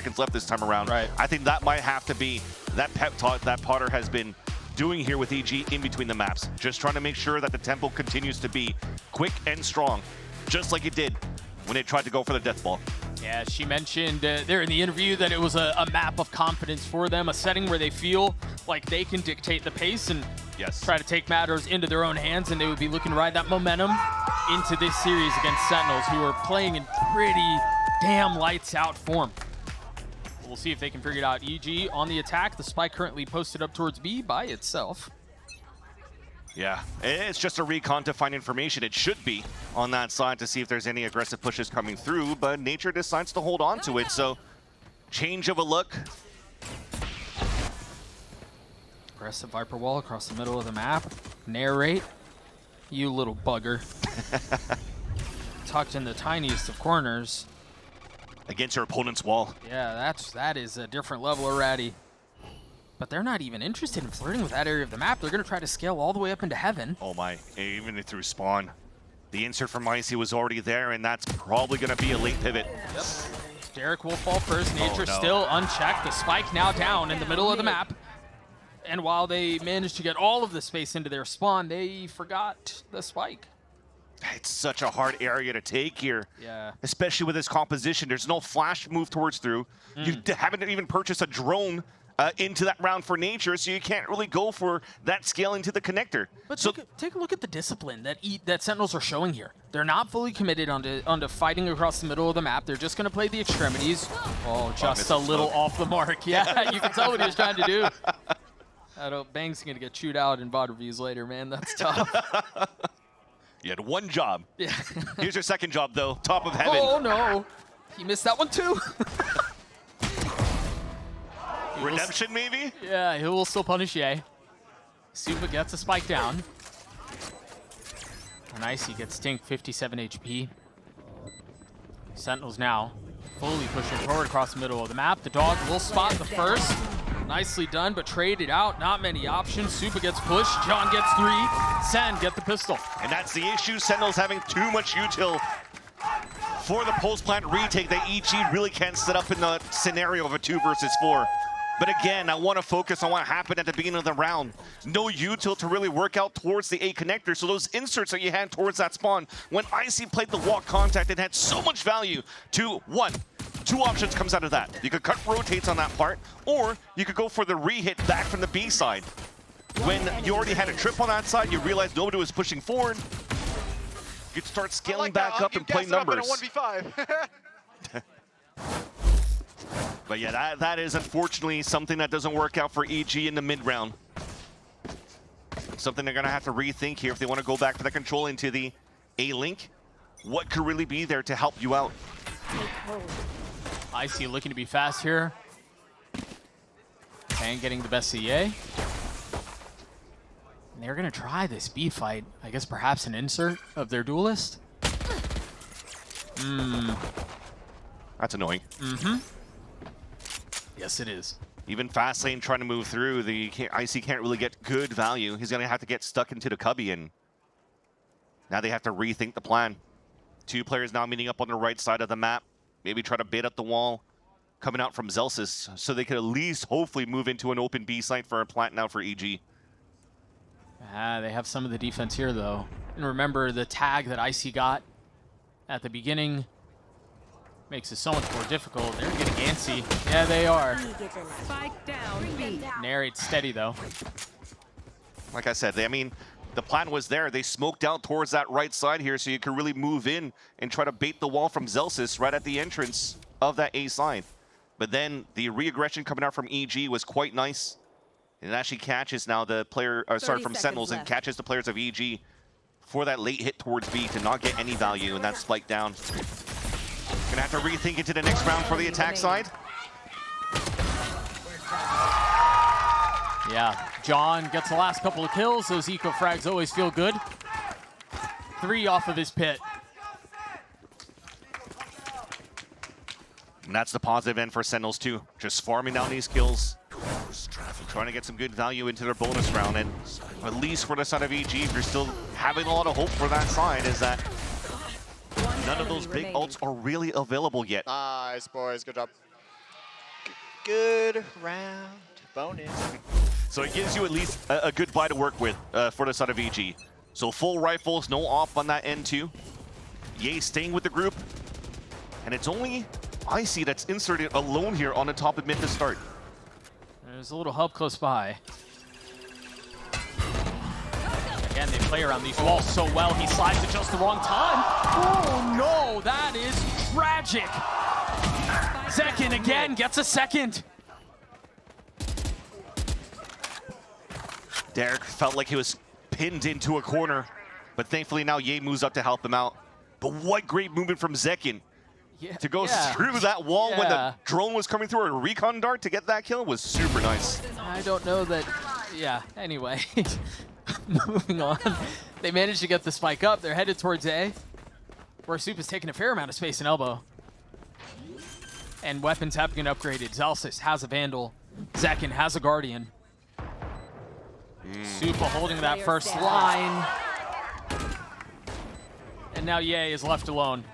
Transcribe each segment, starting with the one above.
seconds left this time around. Right. I think that might have to be that pep talk that Potter has been doing here with EG in between the maps. Just trying to make sure that the tempo continues to be quick and strong, just like it did when it tried to go for the death ball. Yeah, she mentioned there in the interview that it was a map of confidence for them, a setting where they feel like they can dictate the pace and try to take matters into their own hands, and they would be looking to ride that momentum into this series against Sentinels, who are playing in pretty damn lights out form. We'll see if they can figure it out. EG on the attack, the spike currently posted up towards B by itself. Yeah, it's just a recon to find information. It should be on that side to see if there's any aggressive pushes coming through, but Nature decides to hold on to it, so change of a look. Aggressive Viper wall across the middle of the map. Narrate, you little bugger. Tucked in the tiniest of corners. Against your opponent's wall. Yeah, that is a different level of ratty. But they're not even interested in flirting with that area of the map. They're going to try to scale all the way up into heaven. Oh my, even through spawn. The insert from Icy was already there, and that's probably going to be a late pivot. Yep. Derek will fall first. Nature still unchecked. The spike now down in the middle of the map. And while they managed to get all of the space into their spawn, they forgot the spike. It's such a hard area to take here. Yeah. Especially with this composition. There's no flash move towards through. You haven't even purchased a drone into that round for Nature, so you can't really go for that scaling to the connector. But take a look at the discipline that Sentinels are showing here. They're not fully committed onto fighting across the middle of the map. They're just going to play the extremities. Oh, just a little off the mark. Yeah, you can tell what he was trying to do. Bang's going to get chewed out in VOD reviews later, man. That's tough. You had one job. Yeah. Here's your second job, though. Top of heaven. Oh, no. He missed that one, too. Redemption, maybe? Yeah, he will still punish Ye. Supa gets a spike down. And Icy gets stinked, 57 HP. Sentinels now fully pushing forward across the middle of the map. The dog will spot the first. Nicely done, but traded out. Not many options. Supa gets pushed. John gets 3. Sen get the pistol. And that's the issue. Sentinels having too much util for the post-plant retake that EG really can't set up in the scenario of a 2 versus 4. But again, I want to focus on what happened at the beginning of the round. No util to really work out towards the A connector. So those inserts that you had towards that spawn, when Icy played the walk contact, it had so much value to 1. 2 options comes out of that. You could cut rotates on that part, or you could go for the re-hit back from the B side. When you already had a trip on that side, you realized nobody was pushing forward. You could start scaling back up and play numbers. Up in a 1v5. But yeah, that is unfortunately something that doesn't work out for EG in the mid-round. Something they're going to have to rethink here if they want to go back for the control into the A-Link. What could really be there to help you out? Icy looking to be fast here. And getting the best of Ye. And they're going to try this B fight. I guess perhaps an insert of their duelist. That's annoying. Yes, it is. Even fast lane trying to move through, Icy can't really get good value. He's going to have to get stuck into the cubby, and now they have to rethink the plan. 2 players now meeting up on the right side of the map. Maybe try to bait up the wall coming out from Zelsis, so they could at least hopefully move into an open B site for a plant now for EG. They have some of the defense here, though. And remember, the tag that Icy got at the beginning makes it so much more difficult. They're getting antsy. Yeah, they are. Spike down, B. Narrate steady, though. Like I said, the plan was there. They smoked out towards that right side here, so you can really move in and try to bait the wall from Zelsis right at the entrance of that A side. But then the re-aggression coming out from EG was quite nice. It actually catches now the player, from Sentinels, and catches the players of EG for that late hit towards B to not get any value, and that's spiked down. Gonna have to rethink into the next round for the attack side. Yeah, John gets the last couple of kills. Those eco frags always feel good. 3 off of his pit. And that's the positive end for Sentinels too. Just farming down these kills. Trying to get some good value into their bonus round. And at least for the side of EG, if you're still having a lot of hope for that side, is that none of those big ults are really available yet. Nice, boys. Good job. Good round bonus. So it gives you at least a good buy to work with for the side of EG. So full rifles, no off on that end too. Yay staying with the group. And it's only Icy that's inserted alone here on the top of mid to start. There's a little help close by. Again, they play around these walls so well. He slides at just the wrong time. Oh no, that is tragic. Zekin again gets a second. Derek felt like he was pinned into a corner, but thankfully now Ye moves up to help him out. But what great movement from Zekin to go through that wall when the drone was coming through, a recon dart to get that kill was super nice. I don't know that, anyway. Moving on. They managed to get the spike up. They're headed towards A, where Soup is taking a fair amount of space in elbow. And weapons have been upgraded. Zalsis has a Vandal. Zekin has a Guardian. Supa holding that first line. And now Ye is left alone.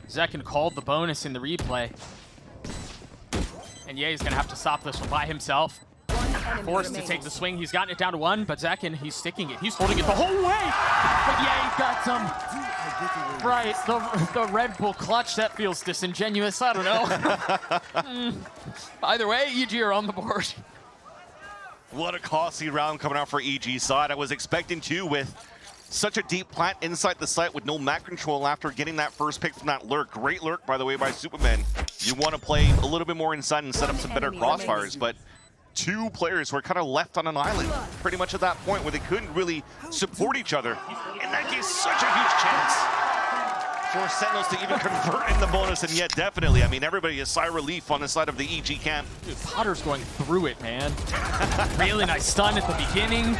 Zekin called the bonus in the replay. And Ye is going to have to stop this one by himself. Forced to take the swing. He's gotten it down to 1, but Zekin, he's sticking it. He's holding it the whole way. But Ye got some. Right, the Red Bull clutch. That feels disingenuous. I don't know. Either way, EG are on the board. What a costly round coming out for EG side. I was expecting to with such a deep plant inside the site with no map control after getting that first pick from that lurk. Great lurk, by the way, by Superman. You want to play a little bit more inside and set up some better crossfires, but two players were kind of left on an island pretty much at that point where they couldn't really support each other. And that gives such a huge chance for Sentinels to even convert in the bonus, and yet definitely, I mean, everybody is sigh relief on the side of the EG camp. Dude, Potter's going through it, man. Really nice stun at the beginning.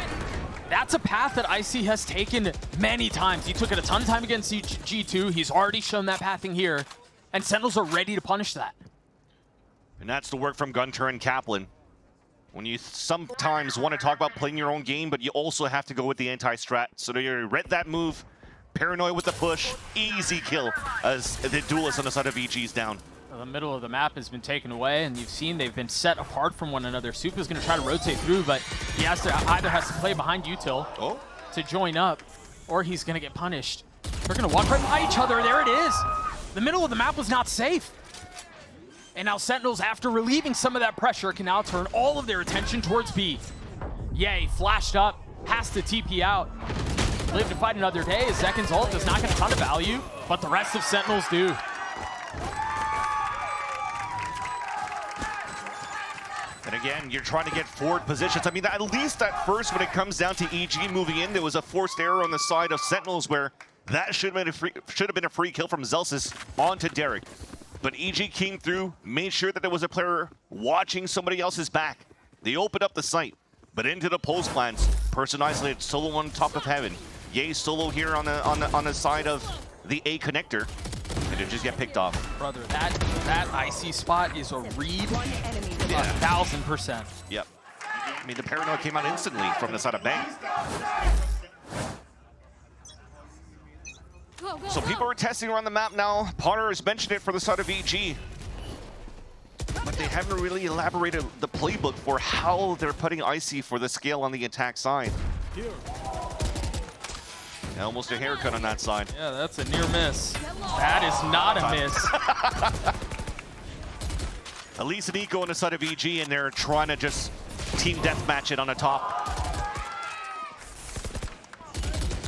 That's a path that Icy has taken many times. He took it a ton of time against G2. He's already shown that pathing here, and Sentinels are ready to punish that. And that's the work from Gunter and Kaplan. When you sometimes want to talk about playing your own game, but you also have to go with the anti-strat. So they read that move, paranoid with the push, easy kill as the duelist on the side of EG's down. The middle of the map has been taken away, and you've seen they've been set apart from one another. Supa's going to try to rotate through, but he either has to play behind Util to join up, or he's going to get punished. They're going to walk right by each other. There it is. The middle of the map was not safe. And now Sentinels, after relieving some of that pressure, can now turn all of their attention towards B. Yay, flashed up, has to TP out. Live to fight another day. Zekin's ult does not get a ton of value, but the rest of Sentinels do. And again, you're trying to get forward positions. I mean, at least at first, when it comes down to EG moving in, there was a forced error on the side of Sentinels where that should have been a free kill from Zelsis onto Derek. But EG came through, made sure that there was a player watching somebody else's back. They opened up the site, but into the post plans, person isolated, solo on top of heaven. Yay solo here on the side of the A connector, and it just get picked off. Brother, that IC spot is a read 1,000%. Yep. I mean, the paranoia came out instantly from the side of Bang. So people are testing around the map now. Potter has mentioned it for the side of EG. But they haven't really elaborated the playbook for how they're putting Icy for the scale on the attack side. Almost a haircut on that side. Yeah, that's a near miss. That is not a miss. Elise and Eco on the side of EG, and they're trying to just team deathmatch it on the top.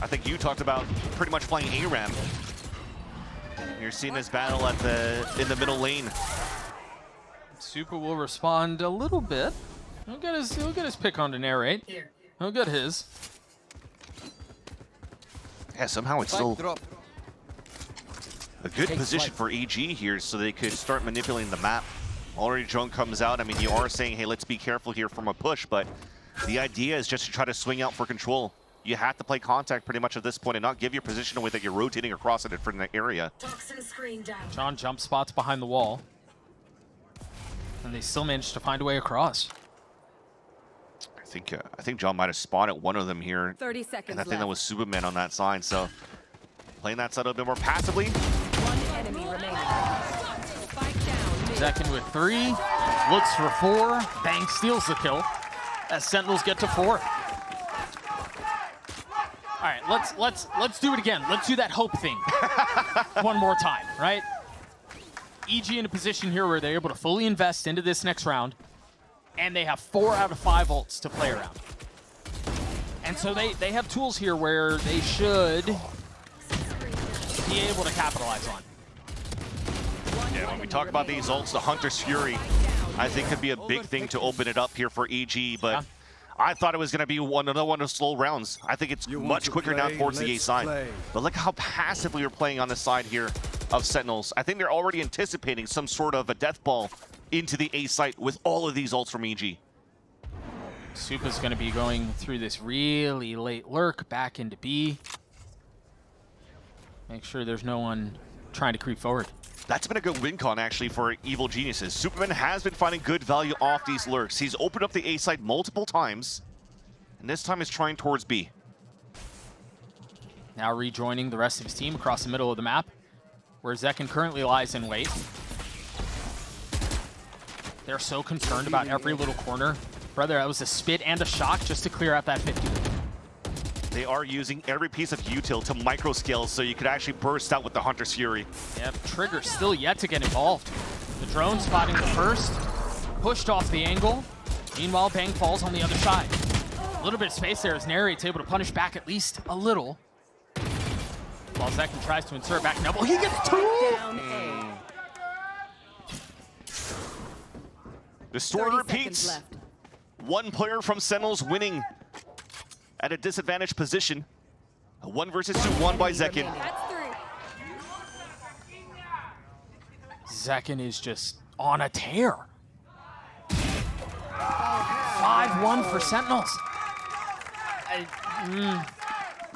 I think you talked about pretty much playing ARAM. You're seeing this battle in the middle lane. Supa will respond a little bit. He'll get his pick on to narrate. He'll get his. Yeah, somehow it's still a good position for EG here, so they could start manipulating the map. Already drone comes out. I mean, you are saying, hey, let's be careful here from a push, but the idea is just to try to swing out for control. You have to play contact pretty much at this point and not give your position away that you're rotating across a different area. John jump spots behind the wall. And they still managed to find a way across. I think John might have spotted one of them here. 30 seconds and I think that was Superman on that side, so playing that side a little bit more passively. One enemy remaining. Spike down mid. Zekin with 3, looks for 4, Bang steals the kill as Sentinels get to 4. All right, let's do it again. Let's do that hope thing one more time, right? EG in a position here where they're able to fully invest into this next round, and they have 4 out of 5 ults to play around. And so they have tools here where they should be able to capitalize on. Yeah, when we talk about these ults, the Hunter's Fury, I think could be a big thing to open it up here for EG, but I thought it was going to be another one of slow rounds. I think it's much quicker now towards the A side. But look how passively we're playing on the side here of Sentinels. I think they're already anticipating some sort of a death ball into the A site with all of these ults from EG. Supa's going to be going through this really late lurk back into B. Make sure there's no one trying to creep forward. That's been a good win con, actually, for Evil Geniuses. Superman has been finding good value off these lurks. He's opened up the A side multiple times, and this time is trying towards B. Now rejoining the rest of his team across the middle of the map, where Zekin currently lies in wait. They're so concerned about every little corner. Brother, that was a spit and a shock just to clear out that 50. They are using every piece of util to micro-scale so you could actually burst out with the Hunter's Fury. Yep, Trigger still yet to get involved. The drone spotting the first, pushed off the angle. Meanwhile, Bang falls on the other side. A little bit of space there as Narrate's able to punish back at least a little. While Zekin tries to insert back double, he gets 2! The story repeats. One player from Sentinels winning at a disadvantaged position. A 1 versus 2 won by Zekin. Zekin is just on a tear. 5-1 for Sentinels.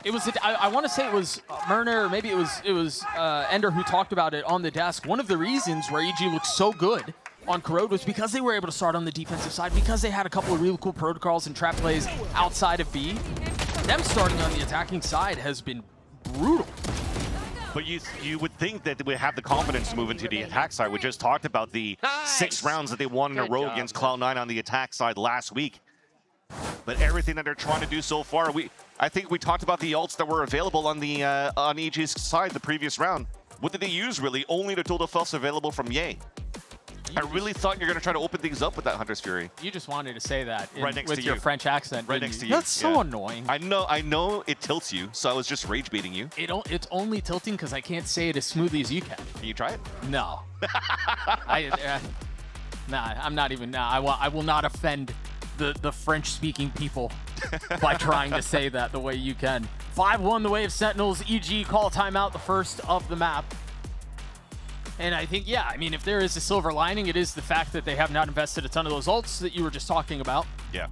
It was. I want to say it was Myrna, or maybe it was Ender who talked about it on the desk. One of the reasons where EG looked so good on Corrode was because they were able to start on the defensive side, because they had a couple of really cool protocols and trap plays outside of B. Them starting on the attacking side has been brutal. But you would think that they would have the confidence to move into the attack side. We just talked about the 6 rounds that they won in a row against Cloud9 on the attack side last week. But everything that they're trying to do so far, I think we talked about the ults that were available on the on EG's side the previous round. What did they use really? Only the Total Fells available from Ye. I really thought you're going to try to open things up with that Hunter's Fury. You just wanted to say that right next with to your you. French accent. Right next to you. That's so annoying. I know it tilts you, so I was just rage baiting you. It's only tilting because I can't say it as smoothly as you can. Can you try it? No. Nah, I'm not even. Nah, I will not offend the French-speaking people by trying to say that the way you can. 5-1 the way of Sentinels. EG call timeout, the first of the map. And I think, yeah, I mean, if there is a silver lining, it is the fact that they have not invested a ton of those ults that you were just talking about. Yeah.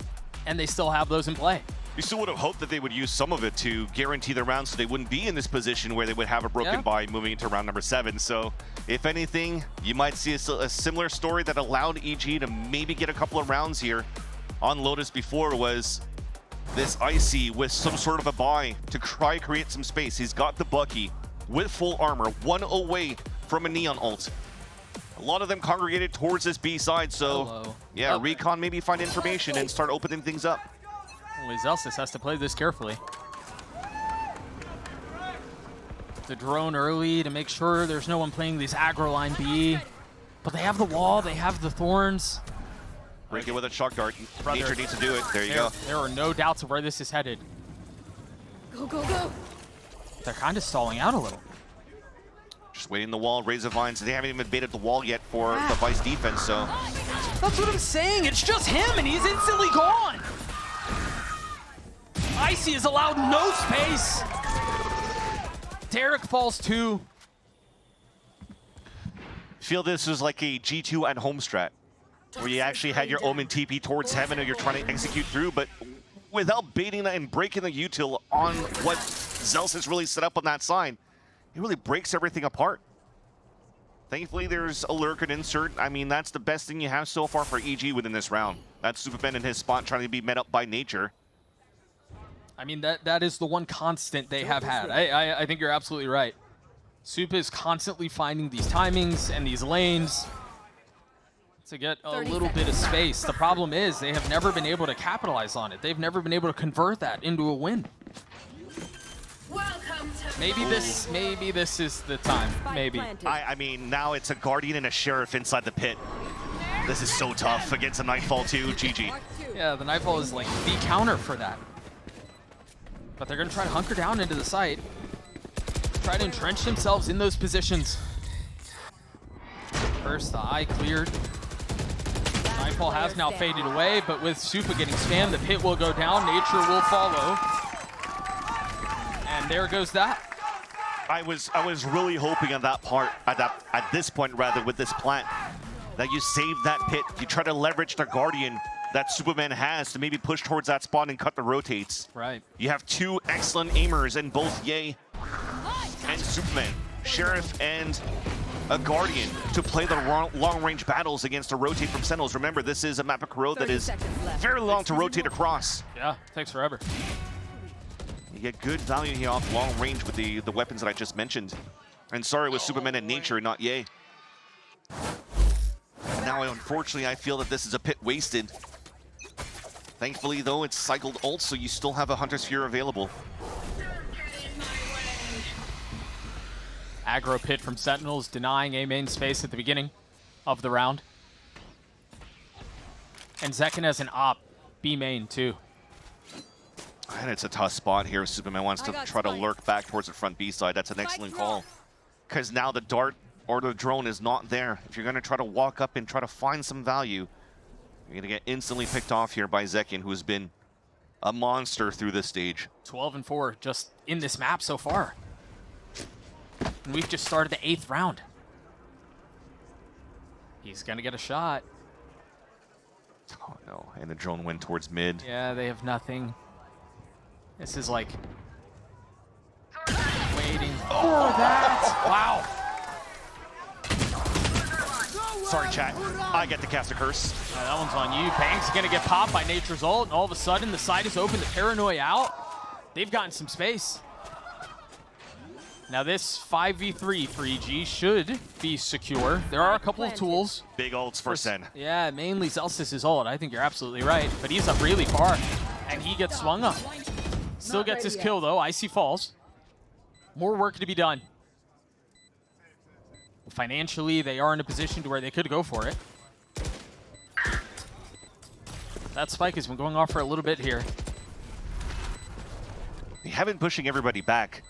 And they still have those in play. You still would have hoped that they would use some of it to guarantee the round so they wouldn't be in this position where they would have a broken buy moving into round number 7. So, if anything, you might see a similar story that allowed EG to maybe get a couple of rounds here on Lotus before was this Icy with some sort of a buy to try create some space. He's got the Bucky with full armor, 1 away from a Neon ult. A lot of them congregated towards this B side, so yeah, Recon maybe find information and start opening things up. Well, Zelsis has to play this carefully. The drone early to make sure there's no one playing these aggro line B. But they have the wall, they have the thorns. Break it with a shock dart. Nature needs to do it. There you go. There are no doubts of where this is headed. Go, go, go. They're kind of stalling out a little. Just waiting the wall, Razor Vines. They haven't even baited the wall yet for the Vice defense, so. That's what I'm saying. It's just him, and he's instantly gone. Icy is allowed no space. Derek falls 2. Feel this is like a G2 at home strat, where you actually had your Omen TP towards heaven and you're trying to execute through, but without baiting that and breaking the util on what Zels has really set up on that side, it really breaks everything apart. Thankfully, there's a lurk and insert. I mean, that's the best thing you have so far for EG within this round. That's Superman in his spot trying to be met up by nature. I mean, that is the one constant they have had. I think you're absolutely right. Supa is constantly finding these timings and these lanes. to get a little bit of space. The problem is they have never been able to capitalize on it. They've never been able to convert that into a win. Maybe this is the time. Maybe. I mean, now it's a Guardian and a Sheriff inside the pit. This is so tough against a Nightfall too. GG. Yeah, the Nightfall is like the counter for that. But they're gonna try to hunker down into the site. Try to entrench themselves in those positions. First, the eye cleared. Nightfall has now faded away, but with Supa getting spammed, the pit will go down. Nature will follow. And there goes that. I was really hoping at that part, at this point rather, with this plant, that you save that pit. You try to leverage the Guardian that Superman has to maybe push towards that spot and cut the rotates. Right. You have two excellent aimers in both Ye and Superman, Sheriff and a Guardian to play the long-range battles against a rotate from Sentinels. Remember, this is a map of Corrode that is very long to rotate across. Yeah, takes forever. You get good value here off long range with the weapons that I just mentioned. And sorry, it was Superman and Nature, not Ye. And now, unfortunately, I feel that this is a pit wasted. Thankfully, though, it's cycled ult, so you still have a Hunter's Fury available. Aggro pit from Sentinels, denying A main space at the beginning of the round. And Zekken has an op, B main too. And it's a tough spot here. Superman wants to try to lurk back towards the front B side. That's an excellent call. Because now the dart or the drone is not there. If you're going to try to walk up and try to find some value, you're going to get instantly picked off here by Zekken, who's been a monster through this stage. 12-4 just in this map so far. And we've just started the 8th round. He's going to get a shot. Oh, no. And the drone went towards mid. Yeah, they have nothing. This is like waiting for that. Wow. Sorry, chat. I get to cast a curse. That one's on you. Bang's going to get popped by Nature's ult, and all of a sudden the side is open. The Paranoia out. They've gotten some space. Now this 5v3 for EG should be secure. There are a couple of tools. Big ults for Sen. Yeah, mainly Zelsis' ult. I think you're absolutely right. But he's up really far, and he gets swung up. Still gets his kill, though. Icy falls. More work to be done. Financially, they are in a position to where they could go for it. That spike has been going off for a little bit here. They have been pushing everybody back.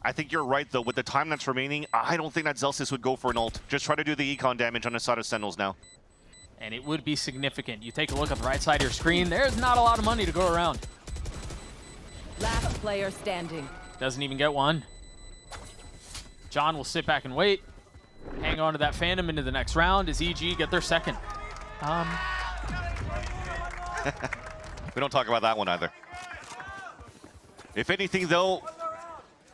I think you're right, though. With the time that's remaining, I don't think that Zelsis would go for an ult. Just try to do the econ damage on the side of Sentinels now. And it would be significant. You take a look at the right side of your screen. There's not a lot of money to go around. Last player standing. Doesn't even get one. John will sit back and wait. Hang on to that Phantom into the next round as EG get their second. We don't talk about that one either. If anything, though,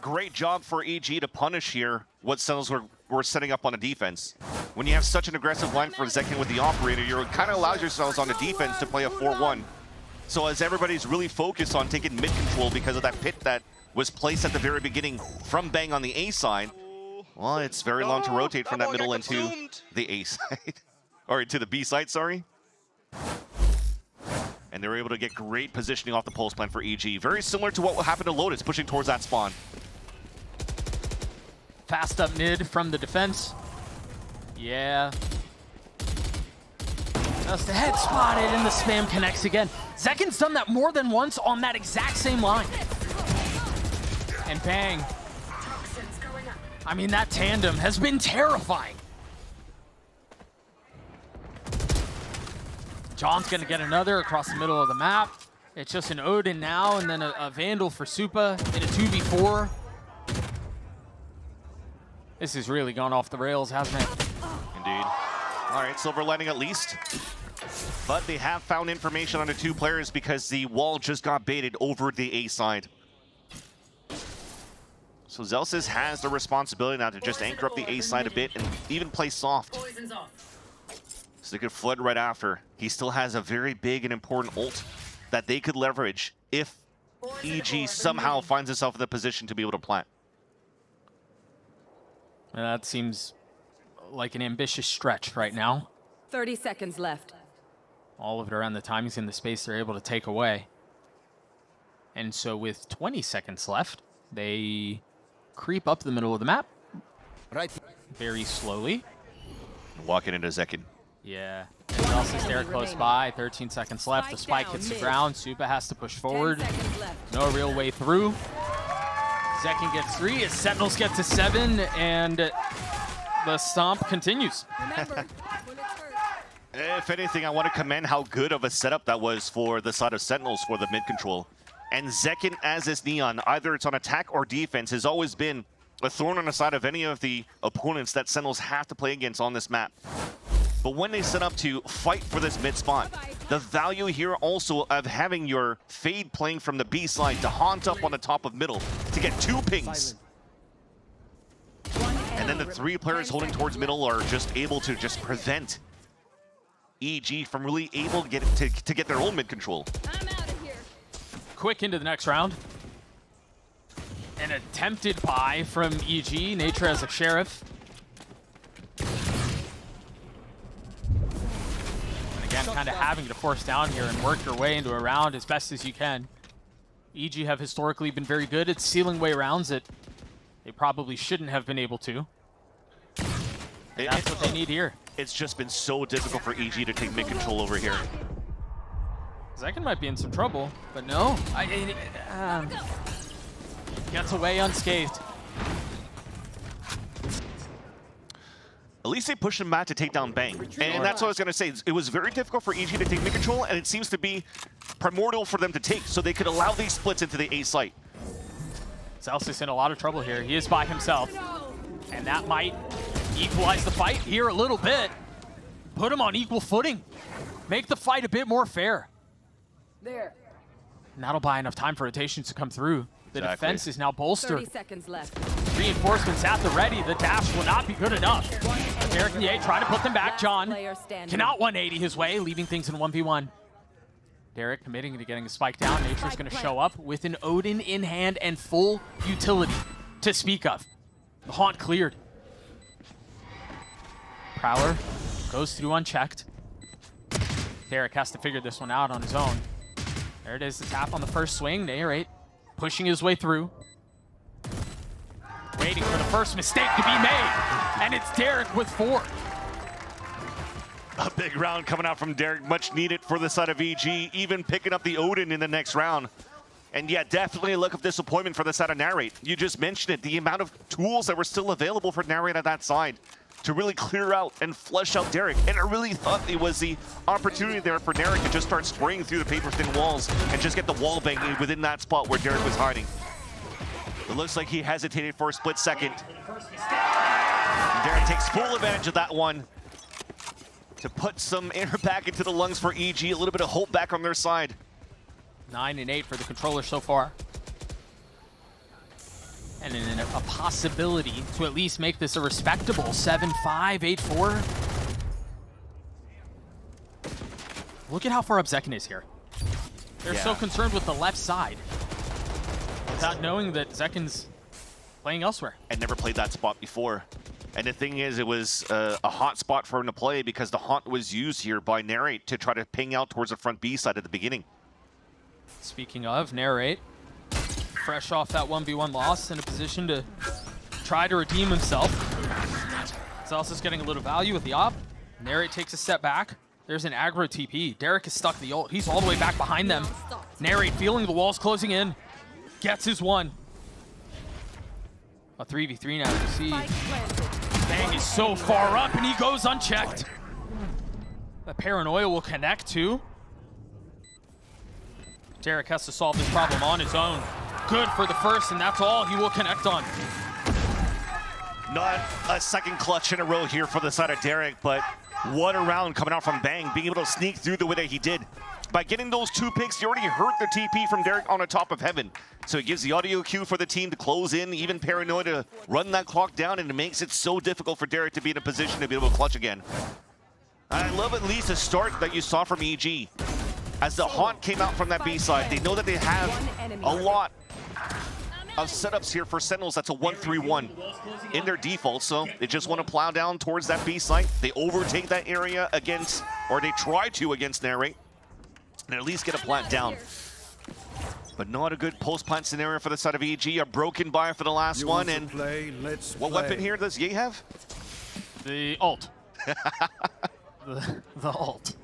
great job for EG to punish here what Sentinels were setting up on a defense. When you have such an aggressive line for Zekken with the Operator, you kind of allows yourselves on the defense to play a 4-1. So as everybody's really focused on taking mid control because of that pit that was placed at the very beginning from Bang on the A side, well, it's very long to rotate from that middle into the A side. Or into the B side, sorry. And they were able to get great positioning off the pulse plan for EG. Very similar to what happened to Lotus, pushing towards that spawn. Fast up mid from the defense. Yeah. That's the head spotted and the spam connects again. Zekken's done that more than once on that exact same line. And Bang. I mean, that tandem has been terrifying. John's gonna get another across the middle of the map. It's just an Odin now and then a Vandal for Supa in a 2v4. This has really gone off the rails, hasn't it? Indeed. All right, silver lining at least. But they have found information on the two players because the wall just got baited over the A side. So Zelsis has the responsibility now to just anchor up the A side a bit and even play soft. So they could flood right after. He still has a very big and important ult that they could leverage if EG somehow finds itself in the position to be able to plant. And that seems like an ambitious stretch right now. 30 seconds left. All of it around the timings and the space they're able to take away. And so with 20 seconds left, they creep up the middle of the map. Right. Very slowly. Walking into Zekin. Yeah. Elsa's there close by. 13 seconds left. The spike hits the ground. Supa has to push forward. No real way through. Zekin gets 3 as Sentinels get to 7, and the stomp continues. If anything, I want to commend how good of a setup that was for the side of Sentinels for the mid control. And Zekin, as is Neon, either it's on attack or defense, has always been a thorn on the side of any of the opponents that Sentinels have to play against on this map. But when they set up to fight for this mid spot, the value here also of having your Fade playing from the B side to haunt up on the top of middle to get 2 pings. And then the 3 players holding towards middle are just able to just prevent EG from really able to get their own mid control. Quick into the next round. An attempted buy from EG. Nature as a sheriff. And again, kind of having to force down here and work your way into a round as best as you can. EG have historically been very good at sealing way rounds that they probably shouldn't have been able to. And that's what they need here. It's just been so difficult for EG to take mid control over here. Zekin might be in some trouble, but no. Gets away unscathed. At least they pushed him back to take down Bang. And that's what I was going to say. It was very difficult for EG to take mid control, and it seems to be primordial for them to take, so they could allow these splits into the A site. Celsius in a lot of trouble here. He is by himself, and that might equalize the fight here a little bit. Put him on equal footing. Make the fight a bit more fair. There. And that'll buy enough time for rotations to come through. The defense is now bolstered. 30 seconds left. Reinforcements at the ready. The dash will not be good enough. Derek and Ye trying to put them back. John cannot 180 his way, leaving things in 1v1. Derek committing to getting a spike down. Nature's going to show up with an Odin in hand and full utility to speak of. The haunt cleared. Prowler goes through unchecked. Derek has to figure this one out on his own. There it is, the tap on the first swing. Narrate pushing his way through. Waiting for the first mistake to be made. And it's Derek with 4. A big round coming out from Derek, much needed for the side of EG, even picking up the Odin in the next round. And yeah, definitely a look of disappointment for the side of Narrate. You just mentioned it, the amount of tools that were still available for Narrate at that side to really clear out and flush out Derek. And I really thought it was the opportunity there for Derek to just start spraying through the paper-thin walls and just get the wall banging within that spot where Derek was hiding. It looks like he hesitated for a split second. Derek takes full advantage of that one to put some air back into the lungs for EG, a little bit of hope back on their side. 9 and 8 for the controller so far. And a possibility to at least make this a respectable 7-5, 8-4. Look at how far up Zekin is here. They're so concerned with the left side without knowing that Zekin's playing elsewhere. And never played that spot before. And the thing is, it was a hot spot for him to play because the haunt was used here by Narrate to try to ping out towards the front B side at the beginning. Speaking of, Narrate, fresh off that 1v1 loss, in a position to try to redeem himself. Celsius getting a little value with the op. Narrate takes a step back. There's an aggro TP. Derek is stuck the ult. He's all the way back behind them. Narrate feeling the walls closing in. Gets his one. A 3v3 now, you see. Bang is so far up and he goes unchecked. The paranoia will connect too. Derek has to solve this problem on his own. Good for the first, and that's all he will connect on. Not a second clutch in a row here for the side of Derek, but what a round coming out from Bang, being able to sneak through the way that he did. By getting those 2 picks, he already hurt the TP from Derek on the top of heaven. So it gives the audio cue for the team to close in, even Paranoid to run that clock down, and it makes it so difficult for Derek to be in a position to be able to clutch again. I love at least the start that you saw from EG. As the haunt came out from that B side, they know that they have a lot of setups here for Sentinels. That's a 1-3-1 in their default, so they just want to plow down towards that B site. They overtake that area against, or they try to against Narrate, and at least get a plant down. But not a good post-plant scenario for the side of EG. A broken buy for the last one, and what weapon here does Ye have? The ult. the ult.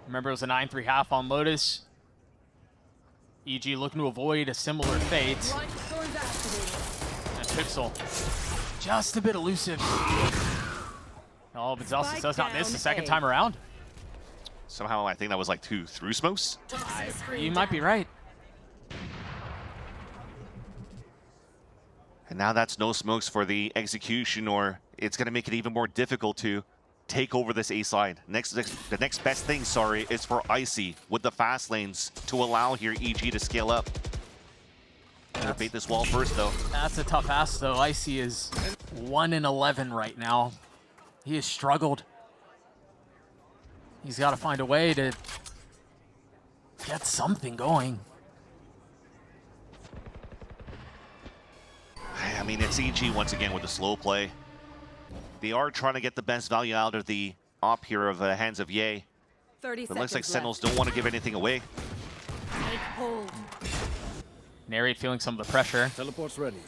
Remember, it was a 9-3 half on Lotus. EG looking to avoid a similar fate. And Pixel, just a bit elusive. Oh, but Zelsis does not miss the second time around. Somehow, I think that was like 2 through smokes. You might be right. And now that's no smokes for the execution, or it's going to make it even more difficult to take over this A side. The next best thing, sorry, is for Icy with the fast lanes to allow here EG to scale up. Gonna bait this wall first, though. That's a tough ask, though. Icy is 1-11 right now. He has struggled. He's got to find a way to get something going. I mean, it's EG once again with the slow play. They are trying to get the best value out of the op here of the hands of Ye. 30 But it looks like seconds Sentinels don't want to give anything away. Take hold. Narrate feeling some of the pressure. Teleport's ready.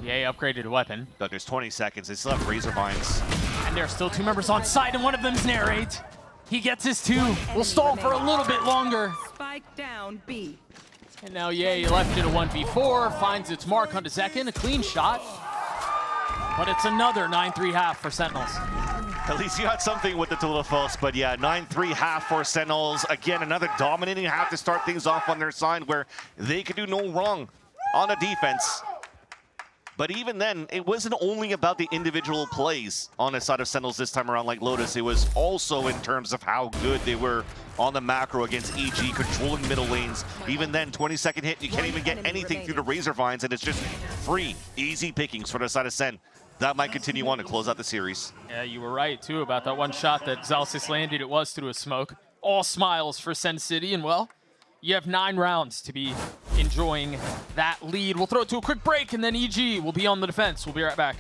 Ye upgraded a weapon. But there's 20 seconds. They still have Razor Vines. And there are still 2 members on site, and one of them's Narrate. He gets his 2. We'll stall for a little bit longer. Spike down B. And now Ye left in a 1v4, finds its mark on the second, a clean shot. But it's another 9-3 half for Sentinels. At least you had something with the Tulifos, but yeah, 9-3 half for Sentinels. Again, another dominating half to start things off on their side where they could do no wrong on the defense. But even then, it wasn't only about the individual plays on the side of Sentinels this time around like Lotus. It was also in terms of how good they were on the macro against EG, controlling middle lanes. Even then, 20-second hit, you can't even get anything through the Razor Vines, and it's just free, easy pickings for the side of Sen. That might continue on to close out the series. Yeah, you were right, too, about that one shot that Zelsis landed. It was through a smoke. All smiles for Sen City, and well, you have 9 rounds to be enjoying that lead. We'll throw it to a quick break, and then EG will be on the defense. We'll be right back.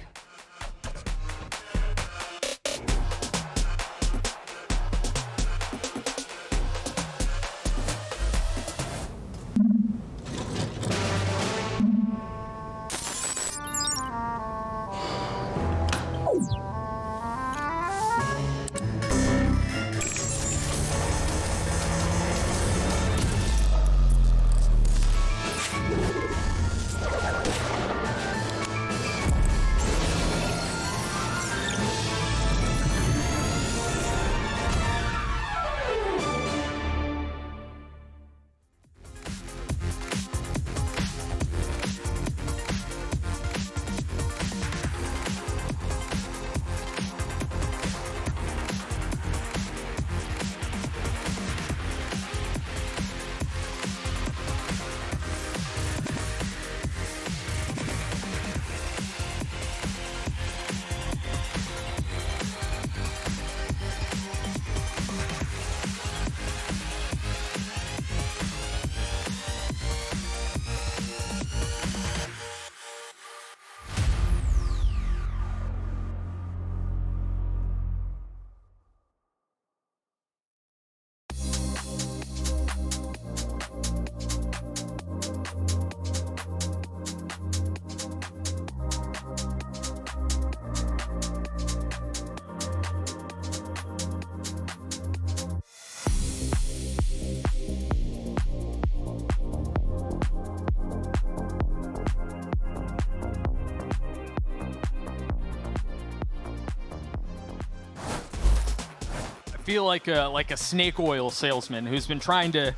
Feel like a snake oil salesman who's been trying to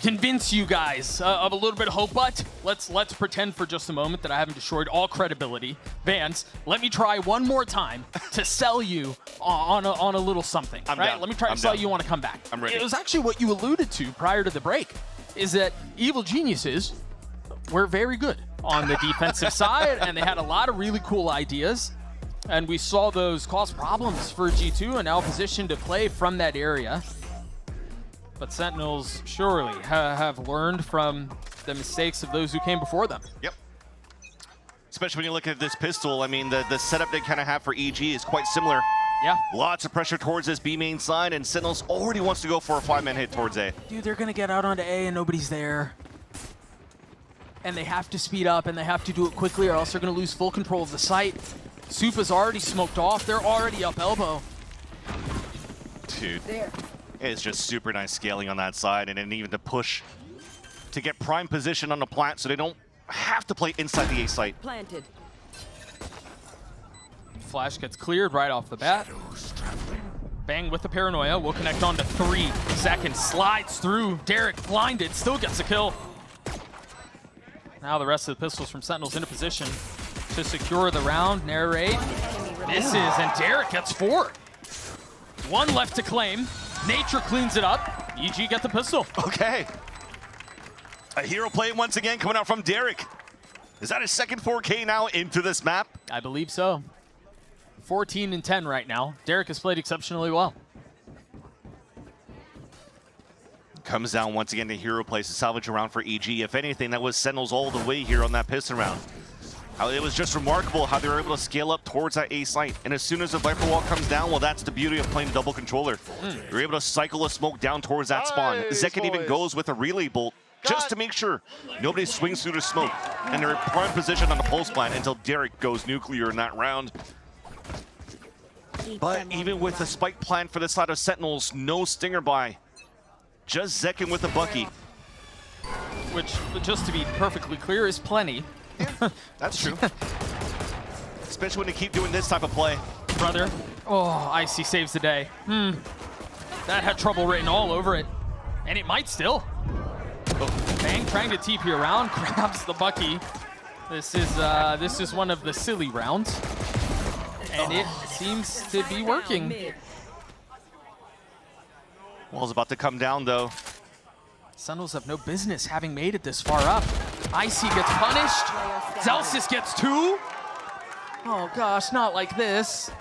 convince you guys of a little bit of hope, but let's pretend for just a moment that I haven't destroyed all credibility. Vans, let me try one more time to sell you on a little something. I'm right? down. Let me try to sell you on a comeback. I'm ready. It was actually what you alluded to prior to the break, is that Evil Geniuses were very good on the defensive side, and they had a lot of really cool ideas. And we saw those cause problems for G2, and now positioned to play from that area. But Sentinels surely have learned from the mistakes of those who came before them. Yep. Especially when you look at this pistol, I mean, the setup they kind of have for EG is quite similar. Yeah. Lots of pressure towards this B main side, and Sentinels already wants to go for a 5-man hit towards A. Dude, they're gonna get out onto A and nobody's there. And they have to speed up and they have to do it quickly or else they're gonna lose full control of the site. Supa's already smoked off. They're already up elbow. Dude, it's just super nice scaling on that side, and then even to push to get prime position on the plant so they don't have to play inside the A site. Planted. Flash gets cleared right off the bat. Bang with the paranoia. Will connect on to 3 seconds. Slides through. Derek blinded. Still gets a kill. Now the rest of the pistols from Sentinels into position to secure the round. Narrate. Misses, and Derek gets 4. 1 left to claim. Nature cleans it up. EG get the pistol. Okay. A hero play once again coming out from Derek. Is that his second 4K now into this map? I believe so. 14 and 10 right now. Derek has played exceptionally well. Comes down once again to hero plays to salvage a round for EG. If anything, that was Sentinels all the way here on that piston round. It was just remarkable how they were able to scale up towards that A site. And as soon as the Viper wall comes down, well, that's the beauty of playing double controller. You're able to cycle a smoke down towards that spawn. Nice, Zekin even boys. goes with a relay bolt just to make sure nobody swings through the smoke. And they're in prime position on the pulse plant until Derek goes nuclear in that round. But even with the spike plant for the side of Sentinels, no stinger by. Just Zekin with the Bucky. Which, just to be perfectly clear, is plenty. That's true. Especially when they keep doing this type of play. Brother. Oh, Icy saves the day. That had trouble written all over it. And it might still. Bang trying to TP around, grabs the Bucky. This is one of the silly rounds. And it seems to be working. Wall's about to come down though. Sentinels have no business having made it this far up. Icy gets punished. Zelsis gets 2. Oh gosh, not like this.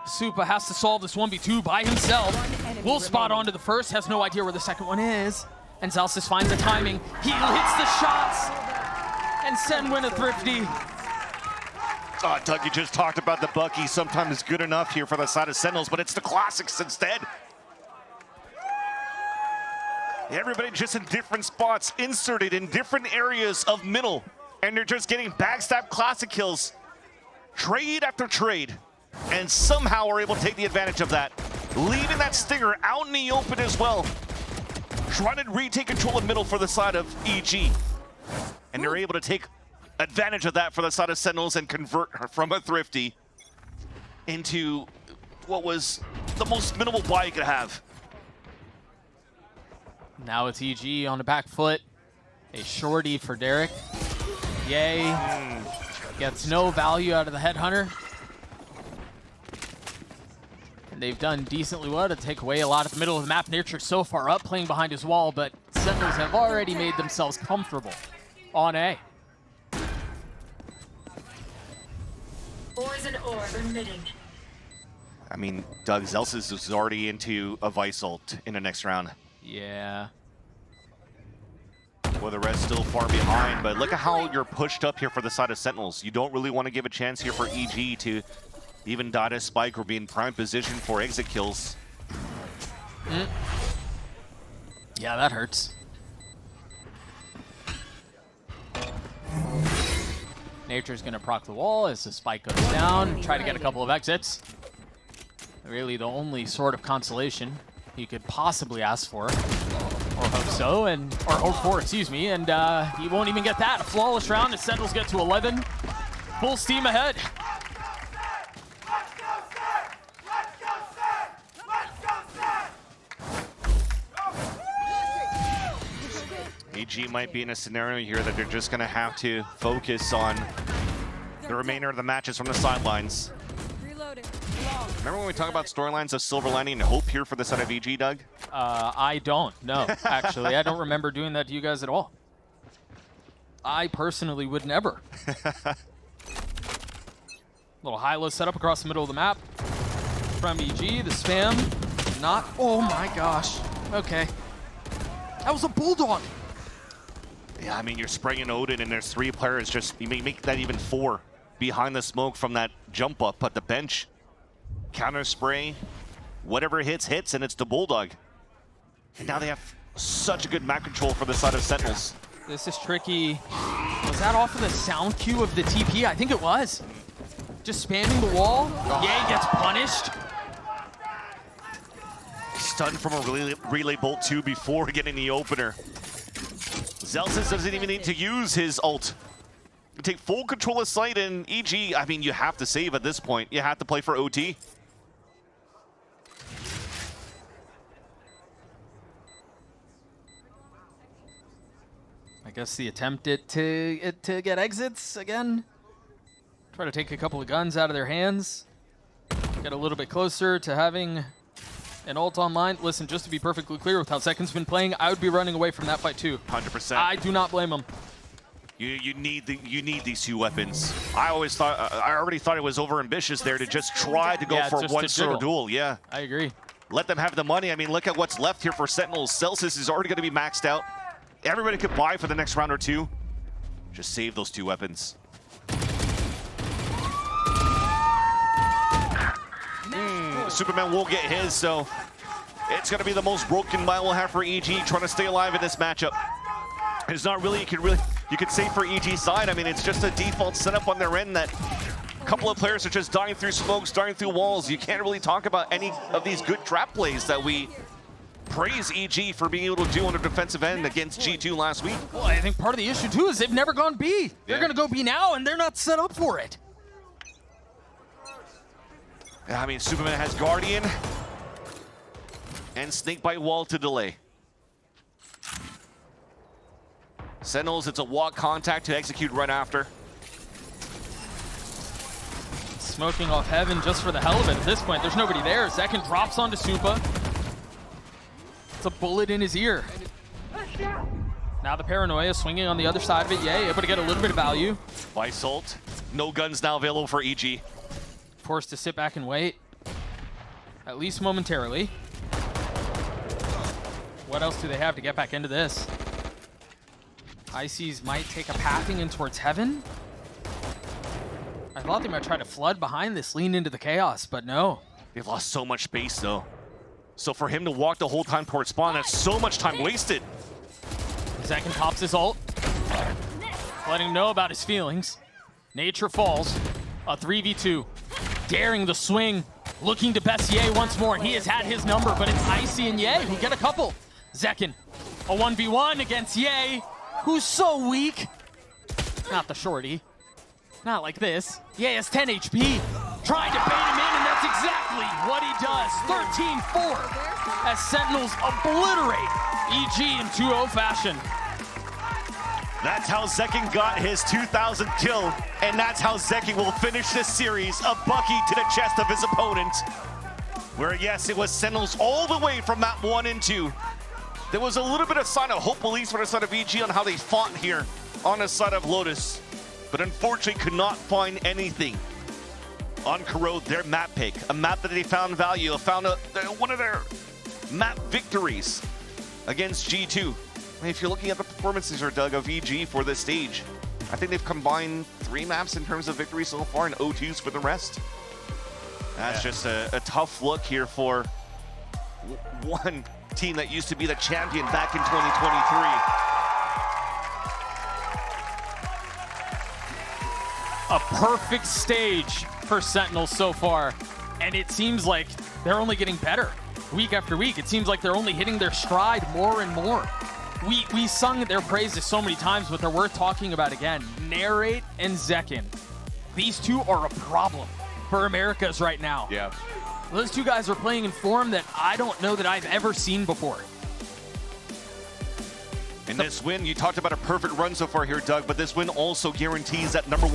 Supa has to solve this 1v2 by himself. Will spot onto the first, has no idea where the second one is. And Zelsis finds the timing. He hits the shots. And Sen win a thrifty. Oh, Doug, you just talked about the Bucky. Sometimes good enough here for the side of Sentinels, but it's the classics instead. Everybody just in different spots, inserted in different areas of middle, and they're just getting backstab classic kills, trade after trade, and somehow are able to take the advantage of that, leaving that stinger out in the open as well, trying to retake control of middle for the side of EG, and they're able to take advantage of that for the side of Sentinels and convert from a thrifty into what was the most minimal buy you could have. Now it's EG on the back foot. A shorty for Derek. Yay. Gets no value out of the headhunter. And they've done decently well to take away a lot of the middle of the map. Nature so far up, playing behind his wall, but Sentinels have already made themselves comfortable on A. Poison orb emitting. I mean, Doug, Zelsis is already into a Vice ult in the next round. Yeah. Well, the rest still far behind, but look at how you're pushed up here for the side of Sentinels. You don't really want to give a chance here for EG to even dot a spike or be in prime position for exit kills. Yeah, that hurts. Nature's gonna proc the wall as the spike goes down, try to get a couple of exits. Really the only sort of consolation you could possibly ask for, or hope so, or hope for, excuse me, and he won't even get that. A flawless round as Sentinels get to 11. Full steam ahead. EG might be in a scenario here that they're just gonna have to focus on the remainder of the matches from the sidelines. Reloading. Remember when we talk about storylines of Silver Lining and Hope here for the side of EG, Doug? I don't, no, actually. I don't remember doing that to you guys at all. I personally would never. Little high-low setup across the middle of the map from EG. The spam, not, oh my gosh. Okay. That was a bulldog. Yeah, I mean, you're spraying Odin, and there's 3 players. Just, you may make that even 4 behind the smoke from that jump up at the bench. Counter spray, whatever hits, and it's the bulldog. And now they have such a good map control for the side of Sentinels. This is tricky. Was that off of the sound cue of the TP? I think it was. Just spamming the wall. Yeah, he gets punished. Stunned from a relay bolt 2 before getting the opener. Zelsis doesn't even need to use his ult. You take full control of site, and EG, I mean, you have to save at this point. You have to play for OT. I guess the attempt to get exits again. Try to take a couple of guns out of their hands. Get a little bit closer to having an ult online. Listen, just to be perfectly clear with how Zekin's been playing, I would be running away from that fight too. 100%. I do not blame him. You need these 2 weapons. I already thought it was overambitious there to just try to go for one solo duel. Yeah, I agree. Let them have the money. I mean, look at what's left here for Sentinels. Celsius is already going to be maxed out. Everybody could buy for the next round or 2. Just save those 2 weapons. Superman will get his, so it's going to be the most broken buy we'll have for EG, trying to stay alive in this matchup. It's not really, you could say for EG's side, I mean, it's just a default setup on their end that a couple of players are just dying through smokes, dying through walls. You can't really talk about any of these good trap plays that we praise EG for being able to do on the defensive end against G2 last week. Well, I think part of the issue too is they've never gone B. They're going to go B now, and they're not set up for it. I mean, Superman has Guardian and Snakebite Wall to delay. Sentinels, it's a walk contact to execute right after. Smoking off Heaven just for the hell of it. At this point, there's nobody there. Zekin drops onto Supa. It's a bullet in his ear. Now the Paranoia swinging on the other side of it. Yeah, able to get a little bit of value. Vice ult. No guns now available for EG. Forced to sit back and wait, at least momentarily. What else do they have to get back into this? Ices might take a pathing in towards Heaven. I thought they might try to flood behind this, lean into the chaos, but no. They've lost so much space, though. So for him to walk the whole time towards spawn, that's so much time wasted. Zekin pops his ult, letting him know about his feelings. Nature falls, a 3v2. Daring the swing, looking to best Ye once more. He has had his number, but it's Icy and Ye who get a couple. Zekin, a 1v1 against Ye, who's so weak. Not the shorty. Not like this. Ye has 10 HP, trying to bait him in, and that's exactly what he does. 13-4 as Sentinels obliterate EG in 2-0 fashion. That's how Zekin got his 2,000th kill, and that's how Zekin will finish this series, a Bucky to the chest of his opponent. Where, yes, it was Sentinels all the way from map 1 and 2. There was a little bit of sign of hope, at least for the side of EG, on how they fought here on the side of Lotus, but unfortunately could not find anything on Corrode, their map pick, a map that they found value, found one of their map victories against G2. If you're looking at the performances here, Doug, of EG for this stage, I think they've combined 3 maps in terms of victory so far and O2s for the rest. That's just a tough look here for one team that used to be the champion back in 2023. A perfect stage for Sentinels so far, and it seems like they're only getting better week after week. It seems like they're only hitting their stride more and more. We sung their praises so many times, but they're worth talking about again. Narrate and Zekin. These 2 are a problem for Americas right now. Yeah. Those 2 guys are playing in form that I don't know that I've ever seen before. And this win, you talked about a perfect run so far here, Doug, but this win also guarantees that #1